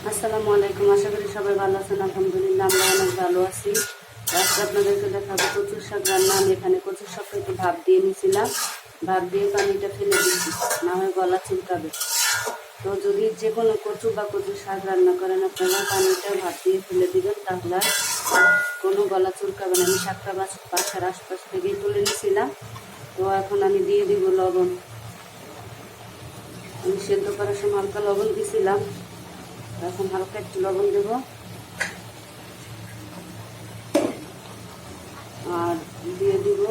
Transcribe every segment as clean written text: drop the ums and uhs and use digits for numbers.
আসসালামু আলাইকুম। আশা করি সবাই ভালো আছেন। আলহামদুলিল্লাহ আমরা অনেক ভালো আছি। আজকে আপনাদেরকে দেখাবো কচুর শাক রান্না। আমি এখানে কচুর শাকটা একটু ভাপ দিয়ে নিয়েছিলাম, ভাপ দিয়ে পানিটা ফেলে দিচ্ছি, না হয় গলা চুলকাবে। তো যদি যে কোনো কচু বা কচুর শাক রান্না করেন আপনারা পানিটা ভাপ দিয়ে ফেলে দিবেন, তাহলে কোনো গলা চুলকাবে না। আমি শাকটা বাসার আশপাশ থেকেই তুলে নিয়েছিলাম। তো এখন আমি দিয়ে দিব লবণ। আমি সেদ্ধ করার সময় হালকা লবণ দিয়েছিলাম, এখন হালকা একটু লবণ দেব। আর দিয়ে দিব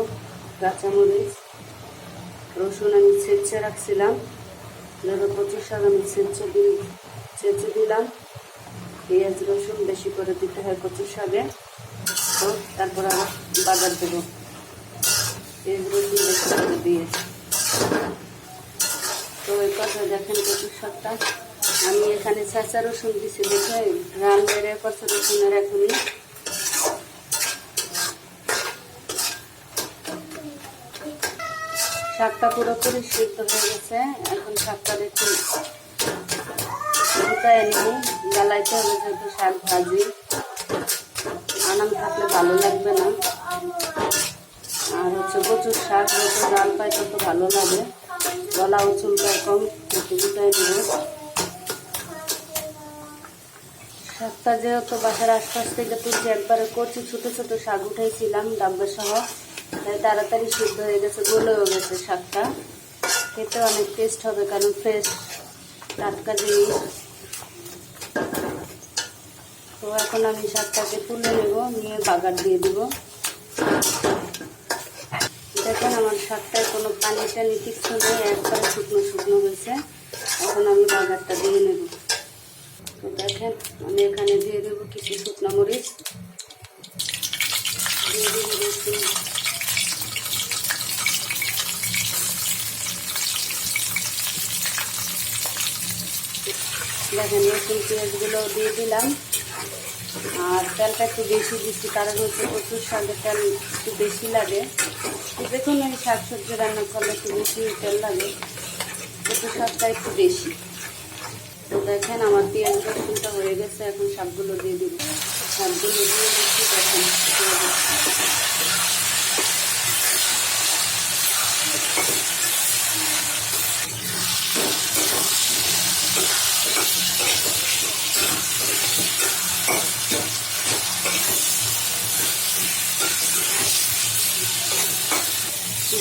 কাঁচামরিচ, রসুন আমি ছেঁচে রাখছিলাম, কচুর শাক আমি ছেঁচে দিলাম। পেঁয়াজ রসুন বেশি করে দিতে হয় কচুর শাকে। তো তারপর আবার বাগার দেব, পেঁয়াজ রসুন বেশি করে দিয়ে। তো এই কথা দেখেন কচুর শাকটা আমি এখানে ছেঁচা রসুন দিচ্ছি, দেখে রান বেড়ে কচা রসুনের এখনই। শাকটা পুরোপুরি সিদ্ধ হয়ে গেছে। এখন শাকটা দেখুন উল্টায় নিয়ে গালাইতে হবে, যেহেতু শাক ভাজি আনাম থাকলে ভালো লাগবে না। আর কচুর শাক যত ডাল পায় তত ভালো লাগে, গলা চুলটা কম, একটু উল্টায় দেব। শাকটা যেহেতু বাসার আশপাশ থেকে তুলছি, একবারে কচি ছোট ছোট শাক উঠাইছিলাম ডাব্বা সহ, তাই তাড়াতাড়ি সিদ্ধ হয়ে গেছে, গলেও গেছে। শাকটা খেতে অনেক টেস্ট হবে, কারণ ফ্রেশ টাটকা জিনিস। তো এখন আমি শাকটাকে তুলে নেব, নিয়ে বাগার দিয়ে দিব। দেখেন আমার শাকটায় কোনো পানি টানি কিছু নেই, একবারে শুকনো শুকনো হয়েছে। এখন আমি বাগারটা দিয়ে নেব। তো দেখেন আমি এখানে দিয়ে দেবো কিছু শুকনো মরিচ, দিয়ে দেবো রসুন, দেখেন রসুন পেঁয়াজগুলো দিয়ে দিলাম। আর তেলটা একটু বেশি দিচ্ছি, কারণ কচুর শাকের তেল একটু বেশি লাগে। দেখুন এই শাকসবজি রান্না করলে একটু বেশি তেল লাগে, কচুর শাকটা একটু বেশি। তো দেখেন আমার পেঁয়াজ রসুনটা হয়ে গেছে, এখন শাকগুলো দিয়ে দিব। শাকগুলো দিয়ে দিচ্ছি, দেখেন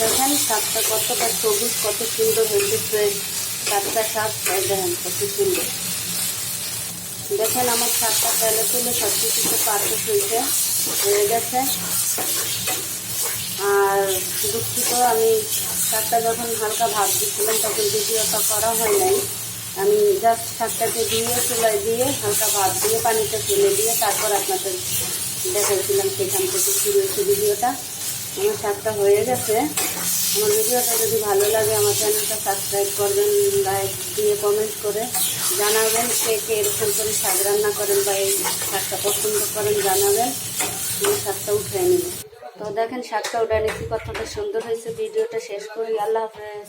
দেখেন শাকটা কতটা সবুজ, কত সুন্দর হয়েছে, ফ্রেশ টাটকা শাক। দেখেন কত সুন্দর। দেখেন আমার শাকটা তেলে তুলে সব কিছু পারফেক্ট হয়ে গেছে। আর দুঃখিত, আমি শাকটা যখন হালকা ভাত দিচ্ছিলাম তখন ভিডিওটা করা হয় নাই। আমি জাস্ট শাকটাকে দিয়ে চুলায় দিয়ে হালকা ভাত দিয়ে পানিটা ফেলে দিয়ে তারপর আপনাদের দেখাইছিলাম, সেখান থেকে শুরু হয়েছে ভিডিওটা। আমার শাকটা হয়ে গেছে। আমার ভিডিওটা যদি ভালো লাগে আমার চ্যানেলটা সাবস্ক্রাইব করবেন, লাইক দিয়ে কমেন্ট করে জানাবেন কে কে এরকম করে শাক রান্না করেন বা এই শাকটা পছন্দ করেন জানাবেন। আমি শাকটা উঠিয়ে নেব। তো দেখেন শাকটা উঠে নিচ্ছি, কতটা সুন্দর হয়েছে। ভিডিওটা শেষ করি। আল্লাহ হাফেজ।